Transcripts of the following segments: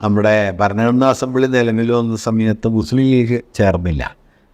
നമ്മുടെ ഭരണഘടനാ അസംബ്ലി നിലവിൽ വന്ന സമയത്ത് മുസ്ലിം ലീഗ് ചേർന്നില്ല.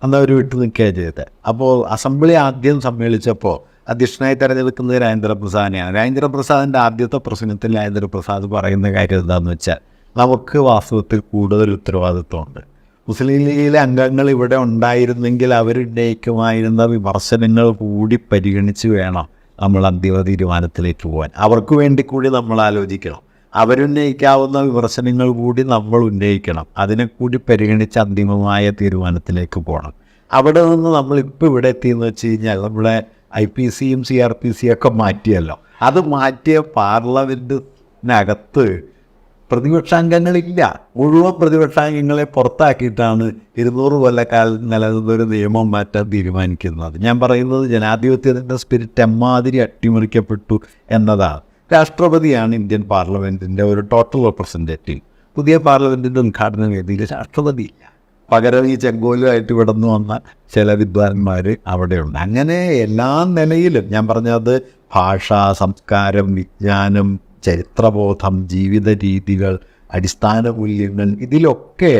അന്ന് അവർ വിട്ടു നിൽക്കുകയാണ് ചെയ്തത്. അപ്പോൾ അസംബ്ലി ആദ്യം സമ്മേളിച്ചപ്പോൾ അധ്യക്ഷനായി തെരഞ്ഞെടുക്കുന്നത് രാജേന്ദ്രപ്രസാദിനെയാണ്. രാജേന്ദ്രപ്രസാദിൻ്റെ ആദ്യത്തെ പ്രസംഗത്തിൽ രാജേന്ദ്രപ്രസാദ് പറയുന്ന കാര്യം എന്താണെന്ന് വെച്ചാൽ, നമുക്ക് വാസ്തവത്തിൽ കൂടുതൽ ഉത്തരവാദിത്വമുണ്ട്. മുസ്ലിം ലീഗിലെ അംഗങ്ങൾ ഇവിടെ ഉണ്ടായിരുന്നെങ്കിൽ അവരുന്നയിക്കുമായിരുന്ന വിമർശനങ്ങൾ കൂടി പരിഗണിച്ച് വേണം നമ്മൾ അന്തിമ തീരുമാനത്തിലേക്ക് പോകാൻ. അവർക്ക് വേണ്ടി കൂടി നമ്മൾ ആലോചിക്കണം. അവരുന്നയിക്കാവുന്ന വിമർശനങ്ങൾ കൂടി നമ്മൾ ഉന്നയിക്കണം. അതിനെ കൂടി പരിഗണിച്ച് അന്തിമമായ തീരുമാനത്തിലേക്ക് പോകണം. അവിടെ നിന്ന് നമ്മളിപ്പോൾ ഇവിടെ എത്തിയെന്ന് വെച്ച് കഴിഞ്ഞാൽ നമ്മുടെ IPCയും CRPCയും ഒക്കെ മാറ്റിയല്ലോ. അത് മാറ്റിയ പാർലമെൻറ്റിനകത്ത് പ്രതിപക്ഷാംഗങ്ങളില്ല. മുഴുവൻ പ്രതിപക്ഷാംഗങ്ങളെ പുറത്താക്കിയിട്ടാണ് 200 കൊല്ലക്കാലം നിലനിന്നൊരു നിയമം മാറ്റാൻ തീരുമാനിക്കുന്നത്. ഞാൻ പറയുന്നത് ജനാധിപത്യത്തിൻ്റെ സ്പിരിറ്റ് എമ്മാതിരി അട്ടിമറിക്കപ്പെട്ടു എന്നതാണ്. രാഷ്ട്രപതിയാണ് ഇന്ത്യൻ പാർലമെൻറ്റിൻ്റെ ഒരു ടോട്ടൽ റെപ്രസെൻറ്റേറ്റീവ്. പുതിയ പാർലമെൻറ്റിൻ്റെ ഉദ്ഘാടന വേദിയിൽ രാഷ്ട്രപതിയില്ല. പകരം ഈ ചെങ്കോലുമായിട്ട് ഇവിടെ നിന്ന് വന്ന ചില വിദ്വാൻമാർ അവിടെയുണ്ട്. അങ്ങനെ എല്ലാ നിലയിലും ഞാൻ പറഞ്ഞത് ഭാഷ, സംസ്കാരം, വിജ്ഞാനം, ചരിത്രബോധം, ജീവിത രീതികൾ, അടിസ്ഥാന മൂല്യങ്ങൾ, ഇതിലൊക്കെ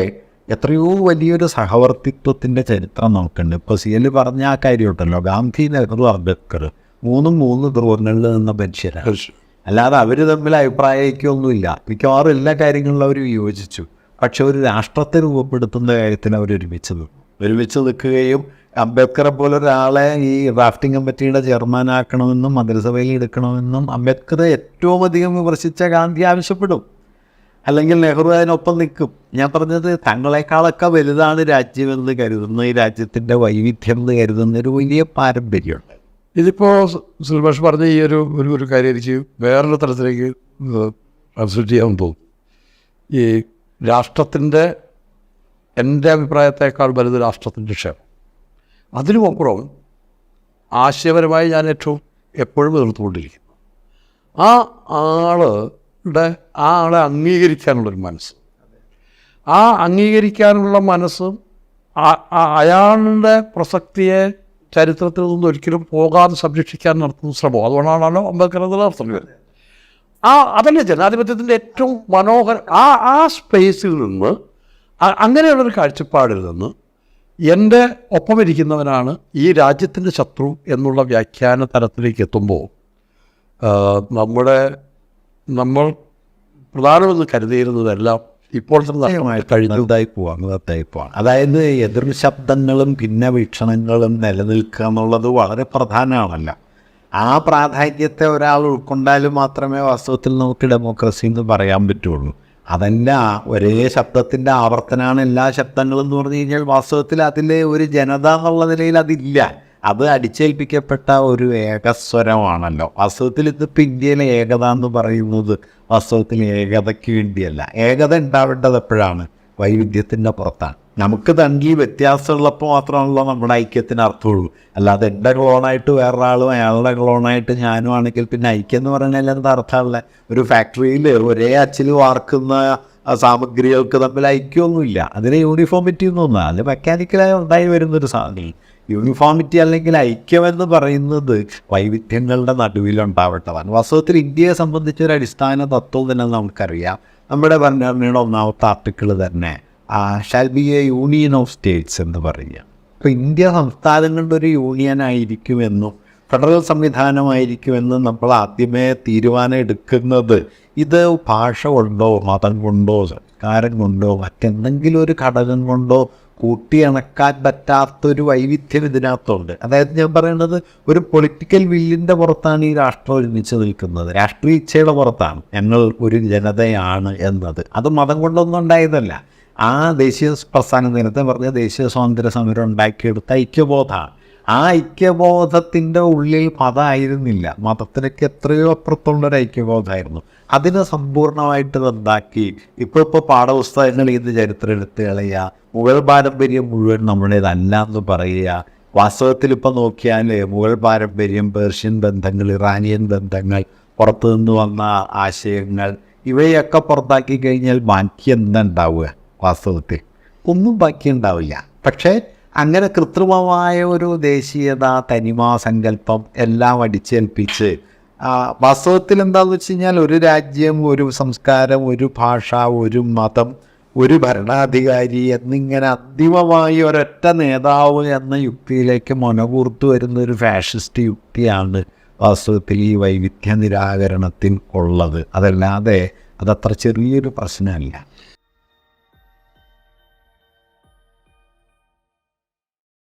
എത്രയോ വലിയൊരു സഹവർത്തിത്വത്തിൻ്റെ ചരിത്രം നമുക്കുണ്ട്. ഇപ്പോൾ CL പറഞ്ഞ ആ കാര്യമുണ്ടല്ലോ, ഗാന്ധി, നെഹ്റു, അംബേദ്കർ മൂന്ന് ധ്രുവങ്ങളിൽ നിന്ന മനുഷ്യരാണ്. അല്ലാതെ അവർ തമ്മിൽ അഭിപ്രായ ഐക്യമൊന്നുമില്ല. മിക്കവാറും എല്ലാ കാര്യങ്ങളിലും അവർ യോജിച്ചു. പക്ഷെ ഒരു രാഷ്ട്രത്തെ രൂപപ്പെടുത്തുന്ന കാര്യത്തിൽ അവർ ഒരുമിച്ച് നിൽക്കുകയും അംബേദ്കറെ പോലെ ഒരാളെ ഈ ഡ്രാഫ്റ്റിംഗ് കമ്മിറ്റിയുടെ ചെയർമാനാക്കണമെന്നും മന്ത്രിസഭയിൽ എടുക്കണമെന്നും അംബേദ്കർ ഏറ്റവും അധികം വിമർശിച്ച ഗാന്ധി ആവശ്യപ്പെടും. അല്ലെങ്കിൽ നെഹ്റു അതിനൊപ്പം നിൽക്കും. ഞാൻ പറഞ്ഞത് തങ്ങളെക്കാളൊക്കെ വലുതാണ് രാജ്യമെന്ന് കരുതുന്ന, ഈ രാജ്യത്തിൻ്റെ വൈവിധ്യം എന്ന് കരുതുന്ന ഒരു വലിയ പാരമ്പര്യമുണ്ട്. ഇതിപ്പോൾ സുൽഭാഷ് പറഞ്ഞ ഈ ഒരു കാര്യം എനിക്ക് വേറൊരു തരത്തിലേക്ക് ട്രാൻസ്ലേറ്റ് ചെയ്യാൻ തോന്നും. ഈ രാഷ്ട്രത്തിൻ്റെ, എൻ്റെ അഭിപ്രായത്തെക്കാൾ വലുത് രാഷ്ട്രത്തിൻ്റെ ക്ഷേമം. അതിനുമപ്പുറം ആശയപരമായി ഞാൻ എപ്പോഴും എതിർത്തുകൊണ്ടിരിക്കുന്നു ആളെ അംഗീകരിക്കാനുള്ളൊരു മനസ്സ്. ആ അംഗീകരിക്കാനുള്ള മനസ്സും അയാളുടെ പ്രസക്തിയെ ചരിത്രത്തിൽ നിന്നും ഒരിക്കലും പോകാതെ സംരക്ഷിക്കാൻ നടത്തുന്ന ശ്രമം. അതുകൊണ്ടാണല്ലോ അംബേദ്കർ അത് നടത്തുന്നത്. അതല്ലേ ജനാധിപത്യത്തിൻ്റെ ഏറ്റവും ആ സ്പേസിൽ നിന്ന്, അങ്ങനെയുള്ളൊരു കാഴ്ചപ്പാടിൽ നിന്ന് എൻ്റെ ഒപ്പമിരിക്കുന്നവനാണ് ഈ രാജ്യത്തിൻ്റെ ശത്രു എന്നുള്ള വ്യാഖ്യാന തലത്തിലേക്ക് എത്തുമ്പോൾ നമ്മൾ പ്രധാനമെന്ന് കരുതിയിരുന്നതെല്ലാം ഇപ്പോൾ കഴിഞ്ഞതായി പോവാണ്. അതായത് എതിർ ശബ്ദങ്ങളും ഭിന്ന വീക്ഷണങ്ങളും നിലനിൽക്കുക എന്നുള്ളത് വളരെ പ്രധാനമാണല്ലോ. ആ പ്രാധാന്യത്തെ ഒരാൾ ഉൾക്കൊണ്ടാലും മാത്രമേ വാസ്തവത്തിൽ നമുക്ക് ഡെമോക്രസി എന്ന് പറയാൻ പറ്റുള്ളൂ. അതല്ല ഒരേ ശബ്ദത്തിൻ്റെ ആവർത്തനമാണ് എല്ലാ ശബ്ദങ്ങളും എന്ന് പറഞ്ഞു കഴിഞ്ഞാൽ വാസ്തവത്തിൽ അതിൽ ഒരു ജനത എന്നുള്ള നിലയിൽ അതില്ല. അത് അടിച്ചേൽപ്പിക്കപ്പെട്ട ഒരു ഏകസ്വരമാണല്ലോ. വാസ്തവത്തിൽ ഇതിപ്പോൾ ഇന്ത്യയിലെ ഏകത എന്ന് പറയുന്നത് വാസ്തവത്തിൽ ഏകതയ്ക്ക് വേണ്ടിയല്ല. ഏകത ഉണ്ടാവേണ്ടത് എപ്പോഴാണ്? വൈവിധ്യത്തിൻ്റെ പുറത്താണ്. നമുക്ക് തമ്മിൽ വ്യത്യാസമുള്ളപ്പോൾ മാത്രമാണല്ലോ നമ്മുടെ ഐക്യത്തിന് അർത്ഥമുള്ളൂ. അല്ലാതെ എൻ്റെ ക്ലോണായിട്ട് വേറൊരാളും അയാളുടെ ക്ലോണായിട്ട് ഞാനും ആണെങ്കിൽ പിന്നെ ഐക്യം എന്ന് പറഞ്ഞാൽ എന്താ അർത്ഥമുള്ള? ഒരു ഫാക്ടറിയിൽ ഒരേ അച്ചിൽ വാർക്കുന്ന സാമഗ്രികൾക്ക് തമ്മിൽ ഐക്യമൊന്നുമില്ല. അതിന് യൂണിഫോമിറ്റി ഒന്നും അത് മെക്കാനിക്കലായി ഉണ്ടായി വരുന്നൊരു സാധനം. യൂണിഫോമിറ്റി അല്ലെങ്കിൽ ഐക്യമെന്ന് പറയുന്നത് വൈവിധ്യങ്ങളുടെ നടുവിലുണ്ടാവട്ടതാണ്. വാസ്തവത്തിൽ ഇന്ത്യയെ സംബന്ധിച്ചൊരു അടിസ്ഥാന തത്വം തന്നെ നമുക്കറിയാം. നമ്മുടെ ഭരണഘടനയുടെ 1ാമത്തെ ആർട്ടിക്കിൾ തന്നെ shall be A union of States എന്ന് പറയുക. അപ്പോൾ ഇന്ത്യ സംസ്ഥാനങ്ങളുടെ ഒരു യൂണിയനായിരിക്കുമെന്നും ഫെഡറൽ സംവിധാനമായിരിക്കുമെന്നും നമ്മൾ ആദ്യമേ തീരുമാനം എടുക്കുന്നത് ഇത് ഭാഷ കൊണ്ടോ മതം കൊണ്ടോ സംസ്കാരം കൊണ്ടോ മറ്റെന്തെങ്കിലും ഒരു ഘടകം കൊണ്ടോ കൂട്ടിയിണക്കാൻ പറ്റാത്തൊരു വൈവിധ്യം ഇതിനകത്തുണ്ട്. അതായത് ഞാൻ പറയുന്നത് ഒരു പൊളിറ്റിക്കൽ വില്ലിൻ്റെ പുറത്താണ് ഈ രാഷ്ട്രം ഒരുമിച്ച് നിൽക്കുന്നത്. രാഷ്ട്രീയ ഇച്ഛയുടെ പുറത്താണ് ഞങ്ങൾ ഒരു ജനതയാണ് എന്നത്. അത് മതം കൊണ്ടൊന്നും ഉണ്ടായതല്ല. ആ ദേശീയ പ്രസ്ഥാനം, നേരത്തെ പറഞ്ഞ ദേശീയ സ്വാതന്ത്ര്യ സമരം ഉണ്ടാക്കിയെടുത്ത ഐക്യബോധമാണ്. ആ ഐക്യബോധത്തിൻ്റെ ഉള്ളിൽ മതമായിരുന്നില്ല. മതത്തിനൊക്കെ എത്രയോ അപ്പുറത്തുള്ളൊരു ഐക്യബോധമായിരുന്നു. അതിനെ സമ്പൂർണ്ണമായിട്ട് എന്താക്കി ഇപ്പോൾ പാഠപുസ്തകങ്ങളിൽ ഇത് ചരിത്രം എടുത്ത് കളയുക, മുഗൾ പാരമ്പര്യം മുഴുവൻ നമ്മുടേതല്ല എന്ന് പറയുക. വാസ്തവത്തിൽ ഇപ്പോൾ നോക്കിയാൽ മുഗൾ പാരമ്പര്യം, പേർഷ്യൻ ബന്ധങ്ങൾ, ഇറാനിയൻ ബന്ധങ്ങൾ, പുറത്തു നിന്ന് വന്ന ആശയങ്ങൾ, ഇവയൊക്കെ പുറത്താക്കി കഴിഞ്ഞാൽ ബാക്കി എന്താ ഉണ്ടാവുക? വാസ്തവത്തിൽ ഒന്നും ബാക്കി ഉണ്ടാവില്ല. പക്ഷേ അങ്ങനെ കൃത്രിമമായ ഒരു ദേശീയത, തനിമ, സങ്കല്പം എല്ലാം അടിച്ചേൽപ്പിച്ച് വാസ്തവത്തിൽ എന്താണെന്ന് വെച്ച് കഴിഞ്ഞാൽ ഒരു രാജ്യം, ഒരു സംസ്കാരം, ഒരു ഭാഷ, ഒരു മതം, ഒരു ഭരണാധികാരി എന്നിങ്ങനെ അന്തിമമായി ഒരൊറ്റ നേതാവ് എന്ന യുക്തിയിലേക്ക് മുനകൂർത്തു വരുന്ന ഒരു ഫാഷിസ്റ്റ് യുക്തിയാണ് വാസ്തവത്തിൽ ഈ വൈവിധ്യ നിരാകരണത്തിൽ ഉള്ളത്. അതല്ലാതെ അതത്ര ചെറിയൊരു പ്രശ്നമല്ല.